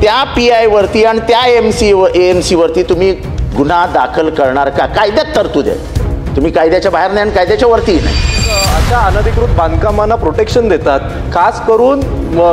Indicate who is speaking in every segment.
Speaker 1: त्या PI वरती आणि त्या AMC वरती तुम्ही गुन्हा दाखल करणार का? कायद्यात तरतूद आहे, तुम्ही कायद्याच्या बाहेर नाही आणि कायद्याच्या वरती नाही.
Speaker 2: अशा अनधिकृत बांधकामांना प्रोटेक्शन देतात, खास करून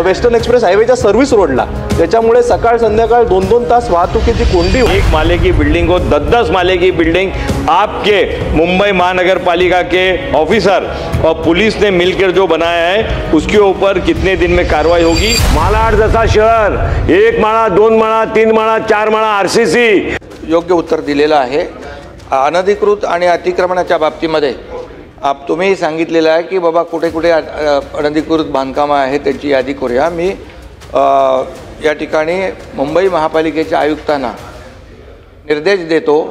Speaker 2: वेस्टर्न एक्सप्रेस हायवेच्या सर्व्हिस रोडला, त्याच्यामुळे सकाळ संध्याकाळ 2-2 तास वाहतुकीची कोंडी.
Speaker 3: 1 माले की बिल्डिंग को 10-10 माले की बिल्डिंग आपके मुंबई महानगर पालिका के ऑफिसर और पुलिस ने मिलकर जो बनाया है उसके ऊपर कितने दिन में कार्रवाई होगी? मालाड जसा शहर 1 माळा 2 माळा 3 माळा 4 माळा RCC
Speaker 4: योग्य उत्तर दिलेलं आहे. अनधिकृत आणि अतिक्रमणाच्या बाबतीमध्ये तुम्ही सांगितलेलं आहे की बाबा कुठे कुठे अनधिकृत बांधकामं आहेत त्यांची यादी करूया. मी या ठिकाणी मुंबई महापालिकेच्या आयुक्तांना निर्देश देतो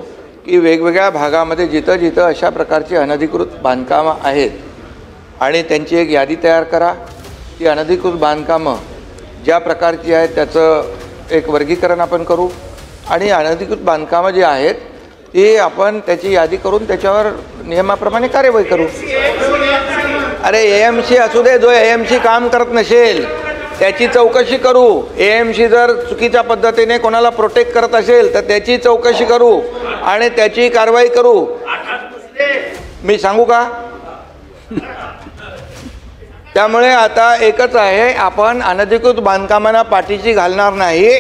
Speaker 4: की वेगवेगळ्या भागामध्ये जिथं जिथं अशा प्रकारची अनधिकृत बांधकामं आहेत आणि त्यांची एक यादी तयार करा. ती अनधिकृत बांधकामं ज्या प्रकारची आहेत त्याचं एक वर्गीकरण आपण करू आणि अनधिकृत बांधकामं जी आहेत ती आपण त्याची यादी करून त्याच्यावर नियमाप्रमाणे कार्यवाही करू. अरे AMC असू दे, जो AMC काम करत नसेल त्याची चौकशी करू. AMC जर चुकीच्या पद्धतीने कोणाला प्रोटेक्ट करत असेल तर त्याची चौकशी करू आणि त्याची कारवाई करू. मी सांगू का? त्यामुळे आता एकच आहे, आपण अनधिकृत बांधकामांना पाठीशी घालणार नाही.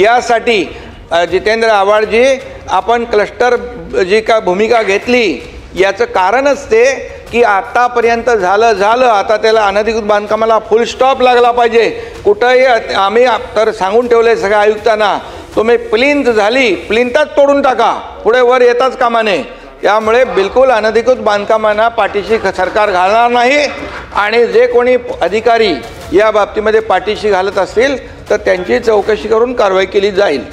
Speaker 4: यासाठी जितेंद्र आव्हाडजी आपण क्लस्टर जी का भूमिका घेतली याचं कारणच ते की आतापर्यंत झालं आता त्याला अनधिकृत बांधकामाला फुल स्टॉप लागला पाहिजे. कुठंही आम्ही तर सांगून ठेवले सगळ्या आयुक्तांना, तुम्ही प्लिंथ झाली प्लिंथच तोडून टाका, पुढे वर येताच कामा नये. त्यामुळे बिलकुल अनधिकृत बांधकामांना पाठीशी सरकार घालणार नाही आणि जे कोणी अधिकारी या बाबतीमध्ये पाठीशी घालत असतील तर त्यांची चौकशी करून कारवाई केली जाईल.